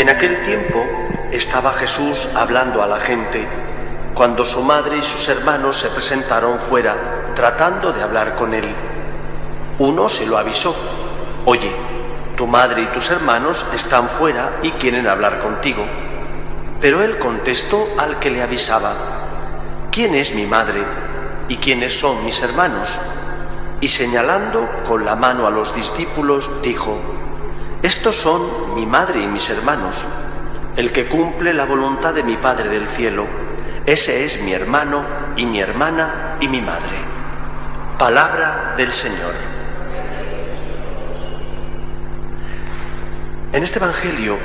En aquel tiempo estaba Jesús hablando a la gente cuando su madre y sus hermanos se presentaron fuera tratando de hablar con él. Uno se lo avisó: «Oye, tu madre y tus hermanos están fuera y quieren hablar contigo». Pero él contestó al que le avisaba: «¿Quién es mi madre y quiénes son mis hermanos?». Y señalando con la mano a los discípulos, dijo: «Estos son mi madre y mis hermanos. El que cumple la voluntad de mi Padre del cielo, ese es mi hermano y mi hermana y mi madre». Palabra del Señor. En este Evangelio,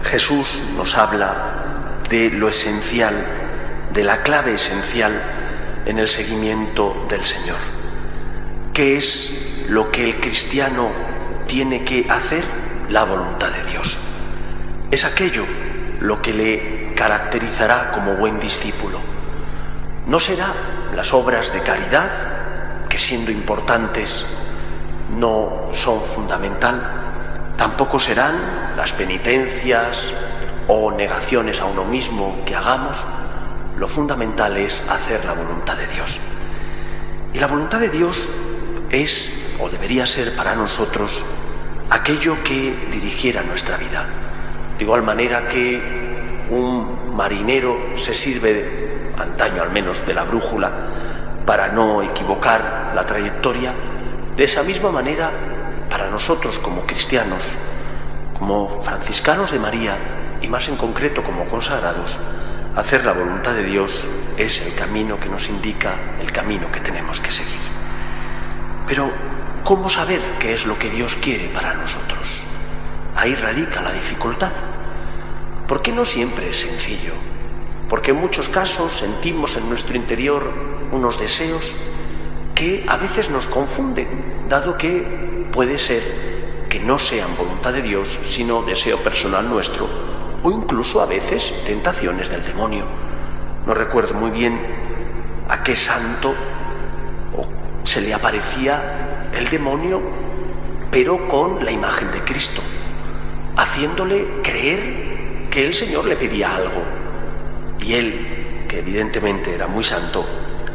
Jesús nos habla de lo esencial, de la clave esencial en el seguimiento del Señor. ¿Qué es lo que el cristiano tiene que hacer? La voluntad de Dios. Es aquello lo que le caracterizará como buen discípulo. No será las obras de caridad, que siendo importantes no son fundamental. Tampoco serán las penitencias o negaciones a uno mismo que hagamos. Lo fundamental es hacer la voluntad de Dios. Y la voluntad de Dios es, o debería ser para nosotros, aquello que dirigiera nuestra vida. De igual manera que un marinero se sirve, antaño al menos, de la brújula para no equivocar la trayectoria, de esa misma manera, para nosotros como cristianos, como franciscanos de María y más en concreto como consagrados, hacer la voluntad de Dios es el camino que nos indica, el camino que tenemos que seguir. Pero, ¿cómo saber qué es lo que Dios quiere para nosotros? Ahí radica la dificultad. ¿Por qué no siempre es sencillo? Porque en muchos casos sentimos en nuestro interior unos deseos que a veces nos confunden, dado que puede ser que no sean voluntad de Dios, sino deseo personal nuestro, o incluso a veces tentaciones del demonio. No recuerdo muy bien a qué santo se le aparecía el demonio, pero con la imagen de Cristo, haciéndole creer que el Señor le pedía algo. Y él, que evidentemente era muy santo,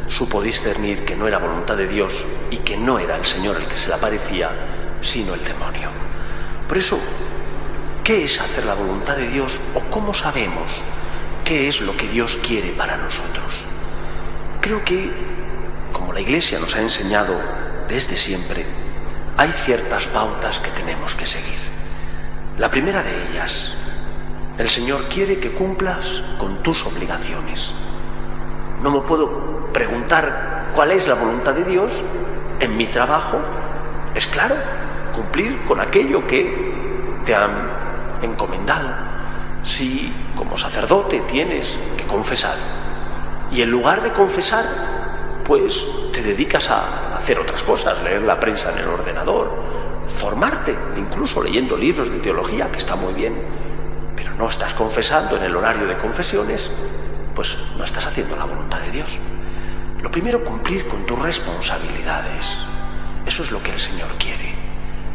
supo discernir que no era voluntad de Dios y que no era el Señor el que se le aparecía, sino el demonio. Por eso, ¿qué es hacer la voluntad de Dios o cómo sabemos qué es lo que Dios quiere para nosotros? Creo que, como la Iglesia nos ha enseñado desde siempre, hay ciertas pautas que tenemos que seguir. La primera de ellas: el Señor quiere que cumplas con tus obligaciones. No me puedo preguntar cuál es la voluntad de Dios en mi trabajo. Es claro, cumplir con aquello que te han encomendado. Si como sacerdote tienes que confesar y en lugar de confesar pues te dedicas a hacer otras cosas, leer la prensa en el ordenador, formarte, incluso leyendo libros de teología, que está muy bien, pero no estás confesando en el horario de confesiones, pues no estás haciendo la voluntad de Dios. Lo primero, cumplir con tus responsabilidades. Eso es lo que el Señor quiere.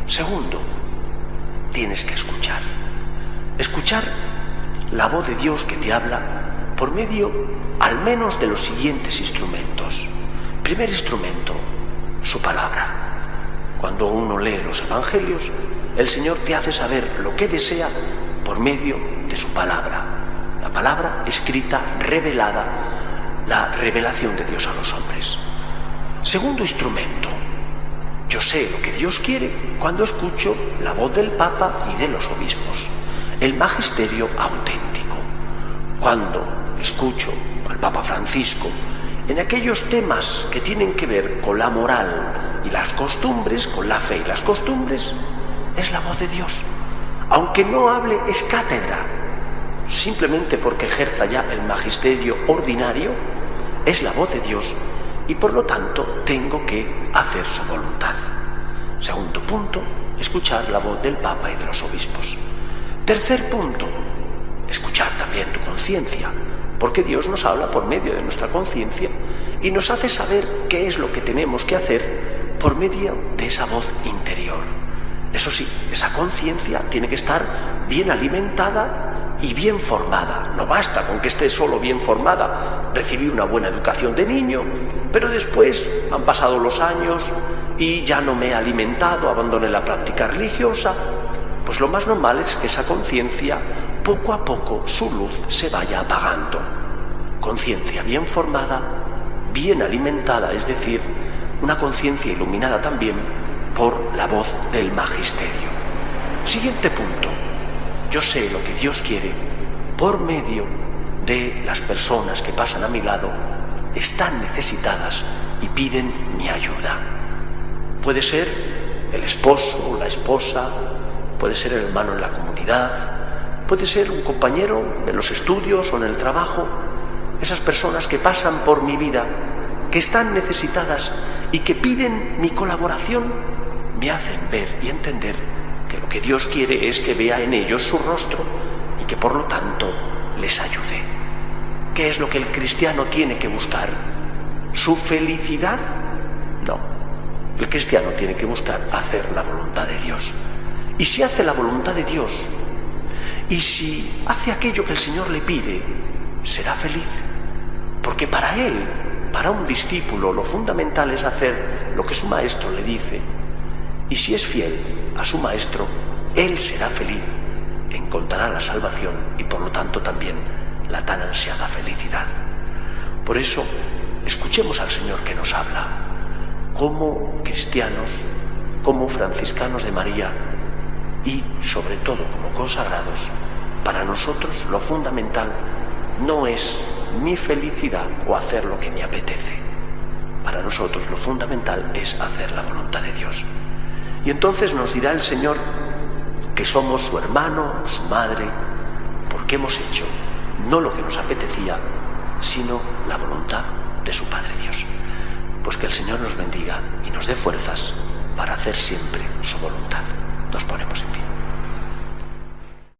Segundo, tienes que escuchar. Escuchar la voz de Dios que te habla por medio al menos de los siguientes instrumentos. Primer instrumento, su palabra. Cuando uno lee los evangelios, el Señor te hace saber lo que desea por medio de su palabra. La palabra escrita, revelada, la revelación de Dios a los hombres. Segundo instrumento, yo sé lo que Dios quiere cuando escucho la voz del Papa y de los obispos, el magisterio auténtico. Cuando escucho al Papa Francisco en aquellos temas que tienen que ver con la moral y las costumbres, con la fe y las costumbres, es la voz de Dios. Aunque no hable ex cátedra, simplemente porque ejerza ya el magisterio ordinario, es la voz de Dios y por lo tanto tengo que hacer su voluntad. Segundo punto, escuchar la voz del Papa y de los obispos. Tercer punto, escuchar también tu conciencia, porque Dios nos habla por medio de nuestra conciencia y nos hace saber qué es lo que tenemos que hacer por medio de esa voz interior. Eso sí, esa conciencia tiene que estar bien alimentada y bien formada. No basta con que esté solo bien formada. Recibí una buena educación de niño, pero después han pasado los años y ya no me he alimentado, abandoné la práctica religiosa. Pues lo más normal es que esa conciencia, poco a poco, su luz se vaya apagando. Conciencia bien formada, bien alimentada, es decir, una conciencia iluminada también por la voz del magisterio. Siguiente punto. Yo sé lo que Dios quiere por medio de las personas que pasan a mi lado, están necesitadas y piden mi ayuda. Puede ser el esposo, la esposa, puede ser el hermano en la comunidad, puede ser un compañero en los estudios o en el trabajo. Esas personas que pasan por mi vida, que están necesitadas y que piden mi colaboración, me hacen ver y entender que lo que Dios quiere es que vea en ellos su rostro y que por lo tanto les ayude. ¿Qué es lo que el cristiano tiene que buscar? ¿Su felicidad? No. El cristiano tiene que buscar hacer la voluntad de Dios. Y si hace la voluntad de Dios, y si hace aquello que el Señor le pide, será feliz. Porque para él, para un discípulo, lo fundamental es hacer lo que su maestro le dice. Y si es fiel a su maestro, él será feliz, encontrará la salvación y por lo tanto también la tan ansiada felicidad. Por eso, escuchemos al Señor que nos habla. Como cristianos, como franciscanos de María y sobre todo como consagrados, para nosotros lo fundamental no es mi felicidad o hacer lo que me apetece. Para nosotros lo fundamental es hacer la voluntad de Dios. Y entonces nos dirá el Señor que somos su hermano, su madre, porque hemos hecho no lo que nos apetecía, sino la voluntad de su Padre Dios. Pues que el Señor nos bendiga y nos dé fuerzas para hacer siempre su voluntad. Nos ponemos en pie.